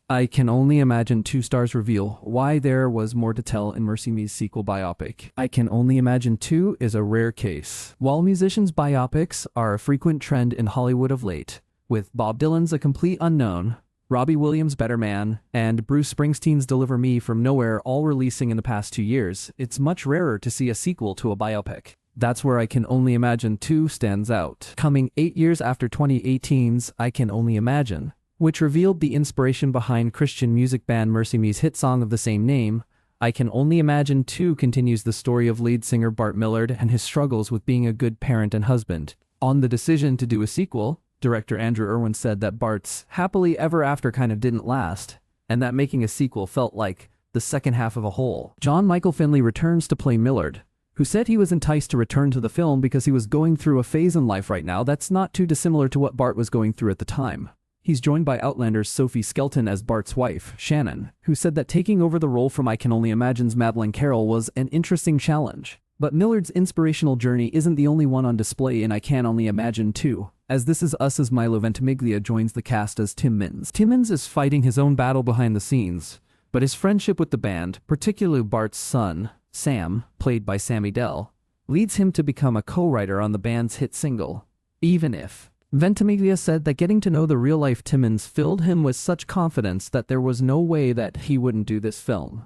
I Can Only Imagine 2 stars reveal why there was more to tell in MercyMe's sequel biopic. I Can Only Imagine 2 is a rare case. While musicians' biopics are a frequent trend in Hollywood of late, with Bob Dylan's A Complete Unknown, Robbie Williams' Better Man, and Bruce Springsteen's Deliver Me from Nowhere all releasing in the past 2 years, it's much rarer to see a sequel to a biopic. That's where I Can Only Imagine 2 stands out, coming 8 years after 2018's I Can Only Imagine, which revealed the inspiration behind Christian music band MercyMe's hit song of the same name. I Can Only Imagine 2 continues the story of lead singer Bart Millard and his struggles with being a good parent and husband. On the decision to do a sequel, director Andrew Irwin said that Bart's happily ever after kind of didn't last, and that making a sequel felt like the second half of a whole. John Michael Finley returns to play Millard, who said he was enticed to return to the film because he was going through a phase in life right now that's not too dissimilar to what Bart was going through at the time. He's joined by Outlander's Sophie Skelton as Bart's wife, Shannon, who said that taking over the role from I Can Only Imagine's Madeleine Carroll was an interesting challenge. But Millard's inspirational journey isn't the only one on display in I Can Only Imagine 2, as This Is Us' Milo Ventimiglia joins the cast as Tim Mins. Tim Mins is fighting his own battle behind the scenes, but his friendship with the band, particularly Bart's son, Sam, played by Sammy Dell, leads him to become a co-writer on the band's hit single, Even If. Ventimiglia said that getting to know the real-life Timmins filled him with such confidence that there was no way that he wouldn't do this film.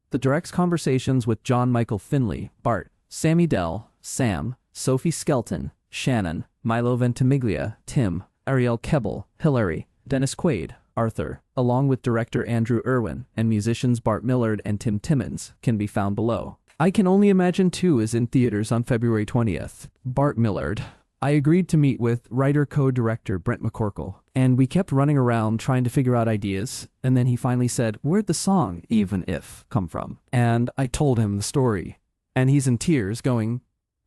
The direct conversations with John Michael Finley, Bart, Sammy Dell, Sam, Sophie Skelton, Shannon, Milo Ventimiglia, Tim, Ariel Kebbel, Hilary, Dennis Quaid, Arthur, along with director Andrew Irwin and musicians Bart Millard and Tim Timmins, can be found below. I Can Only Imagine 2 is in theaters on February 20th. Bart Millard. I agreed to meet with writer-co-director Brent McCorkle, and we kept running around trying to figure out ideas, and then he finally said, "Where'd the song, Even If, come from?" And I told him the story, and he's in tears going,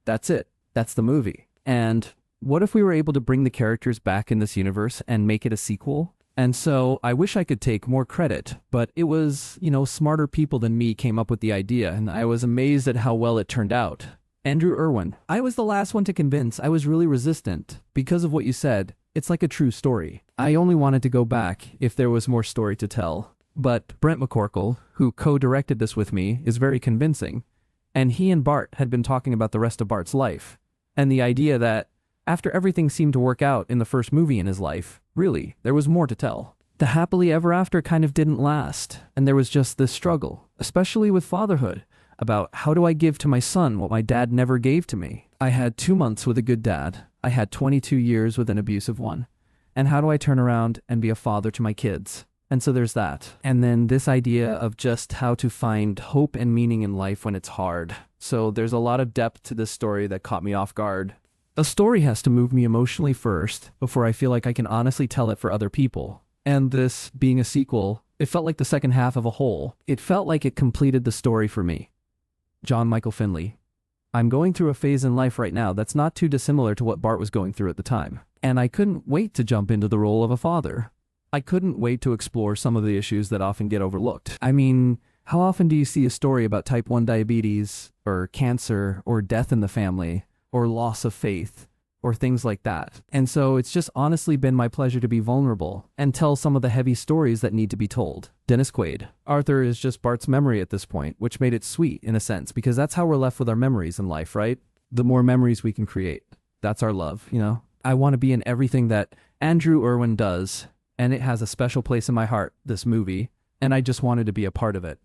"That's it. That's the movie. And what if we were able to bring the characters back in this universe and make it a sequel?" And so I wish I could take more credit, but it was, smarter people than me came up with the idea, and I was amazed at how well it turned out. Andrew Irwin. I was the last one to convince. I was really resistant. Because of what you said, it's like a true story. I only wanted to go back if there was more story to tell. But Brent McCorkle, who co-directed this with me, is very convincing. And he and Bart had been talking about the rest of Bart's life. And the idea that, after everything seemed to work out in the first movie in his life, really, there was more to tell. The happily ever after kind of didn't last, and there was just this struggle, especially with fatherhood, about how do I give to my son what my dad never gave to me? I had 2 months with a good dad. I had 22 years with an abusive one. And how do I turn around and be a father to my kids? And so there's that. And then this idea of just how to find hope and meaning in life when it's hard. So there's a lot of depth to this story that caught me off guard. A story has to move me emotionally first before I feel like I can honestly tell it for other people. And this being a sequel, it felt like the second half of a whole. It felt like it completed the story for me. John Michael Finley. I'm going through a phase in life right now that's not too dissimilar to what Bart was going through at the time. And I couldn't wait to jump into the role of a father. I couldn't wait to explore some of the issues that often get overlooked. I mean, how often do you see a story about type 1 diabetes, or cancer, or death in the family, or loss of faith, or things like that? And so it's just honestly been my pleasure to be vulnerable and tell some of the heavy stories that need to be told. Dennis Quaid. Arthur is just Bart's memory at this point, which made it sweet in a sense, because that's how we're left with our memories in life, right? The more memories we can create, that's our love, I want to be in everything that Andrew Irwin does, and it has a special place in my heart, this movie, and I just wanted to be a part of it.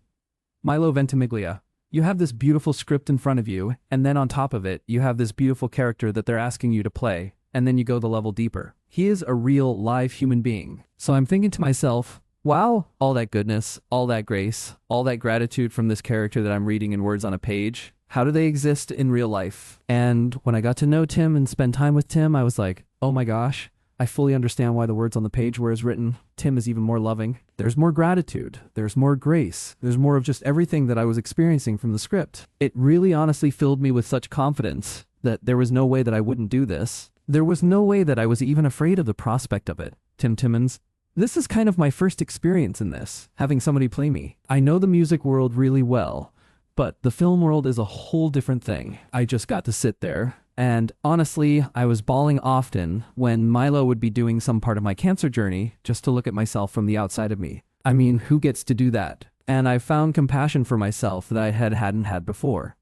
Milo Ventimiglia. You have this beautiful script in front of you, and then on top of it, you have this beautiful character that they're asking you to play, and then you go the level deeper. He is a real, live human being. So I'm thinking to myself, wow, all that goodness, all that grace, all that gratitude from this character that I'm reading in words on a page, how do they exist in real life? And when I got to know Tim and spend time with Tim, I was like, oh my gosh, I fully understand why the words on the page were as written. Tim is even more loving. There's more gratitude. There's more grace. There's more of just everything that I was experiencing from the script. It really honestly filled me with such confidence that there was no way that I wouldn't do this. There was no way that I was even afraid of the prospect of it. Tim Timmins. This is kind of my first experience in this, having somebody play me. I know the music world really well, but the film world is a whole different thing. I just got to sit there. And honestly, I was bawling often when Milo would be doing some part of my cancer journey just to look at myself from the outside of me. I mean, who gets to do that? And I found compassion for myself that I hadn't had before.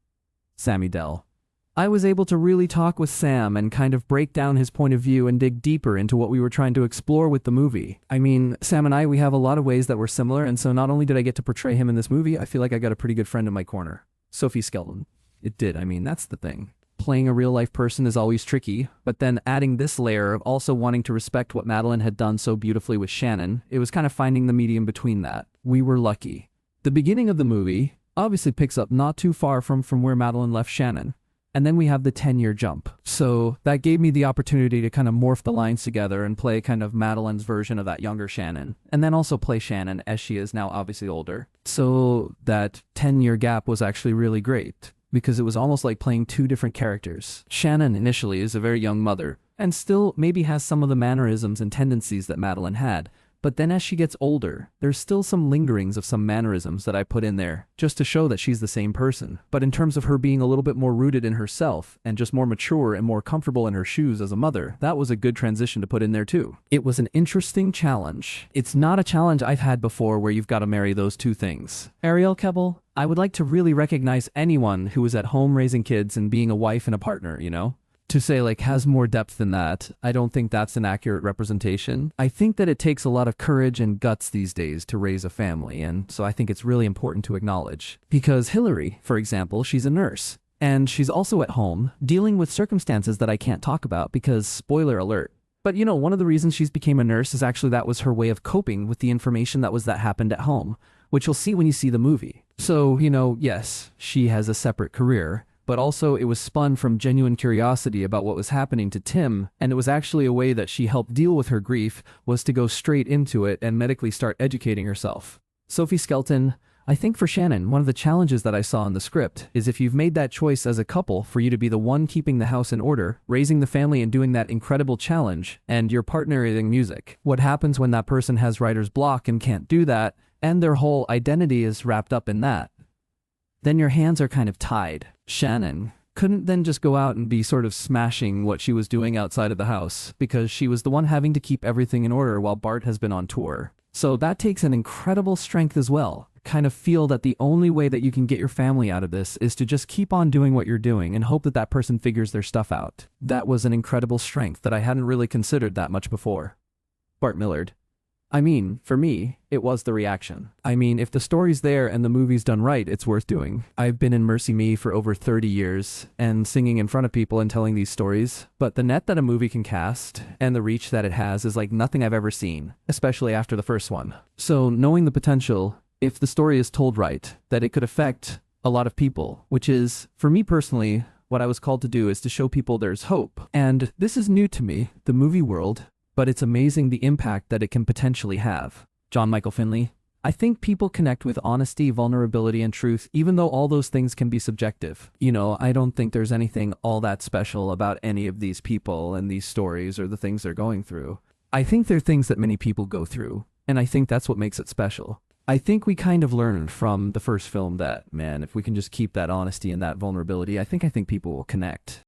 Sammy Dell. I was able to really talk with Sam and kind of break down his point of view and dig deeper into what we were trying to explore with the movie. I mean, Sam and I, we have a lot of ways that were similar, and so not only did I get to portray him in this movie, I feel like I got a pretty good friend in my corner. Sophie Skelton. It did, I mean, that's the thing. Playing a real-life person is always tricky, but then adding this layer of also wanting to respect what Madeline had done so beautifully with Shannon, it was kind of finding the medium between that. We were lucky. The beginning of the movie obviously picks up not too far from where Madeline left Shannon. And then we have the 10-year jump. So that gave me the opportunity to kind of morph the lines together and play kind of Madeline's version of that younger Shannon. And then also play Shannon as she is now obviously older. So that 10-year gap was actually really great because it was almost like playing two different characters. Shannon initially is a very young mother and still maybe has some of the mannerisms and tendencies that Madeline had. But then as she gets older, there's still some lingerings of some mannerisms that I put in there, just to show that she's the same person. But in terms of her being a little bit more rooted in herself, and just more mature and more comfortable in her shoes as a mother, that was a good transition to put in there too. It was an interesting challenge. It's not a challenge I've had before where you've got to marry those two things. Ariel Kebbel, I would like to really recognize anyone who is at home raising kids and being a wife and a partner, you know? To say like has more depth than that, I don't think that's an accurate representation. I think that it takes a lot of courage and guts these days to raise a family, and so I think it's really important to acknowledge. Because Hillary, for example, she's a nurse, and she's also at home dealing with circumstances that I can't talk about because spoiler alert. But you know, one of the reasons she's became a nurse is actually that was her way of coping with the information that happened at home, which you'll see when you see the movie. So, you know, yes, she has a separate career, but also it was spun from genuine curiosity about what was happening to Tim, and it was actually a way that she helped deal with her grief was to go straight into it and medically start educating herself. Sophie Skelton, I think for Shannon, one of the challenges that I saw in the script is if you've made that choice as a couple for you to be the one keeping the house in order, raising the family and doing that incredible challenge, and your partner is in music, what happens when that person has writer's block and can't do that, and their whole identity is wrapped up in that? Then your hands are kind of tied. Shannon couldn't then just go out and be sort of smashing what she was doing outside of the house because she was the one having to keep everything in order while Bart has been on tour. So that takes an incredible strength as well. Kind of feel that the only way that you can get your family out of this is to just keep on doing what you're doing and hope that that person figures their stuff out. That was an incredible strength that I hadn't really considered that much before. Bart Millard. I mean, for me, it was the reaction. I mean, if the story's there and the movie's done right, it's worth doing. I've been in MercyMe for over 30 years and singing in front of people and telling these stories, but the net that a movie can cast and the reach that it has is like nothing I've ever seen, especially after the first one. So knowing the potential, if the story is told right, that it could affect a lot of people, which is, for me personally, what I was called to do is to show people there's hope. And this is new to me, the movie world, but it's amazing the impact that it can potentially have. John Michael Finley. I think people connect with honesty, vulnerability, and truth, even though all those things can be subjective. You know, I don't think there's anything all that special about any of these people and these stories or the things they're going through. I think they're things that many people go through, and I think that's what makes it special. I think we kind of learned from the first film that, man, if we can just keep that honesty and that vulnerability, I think people will connect.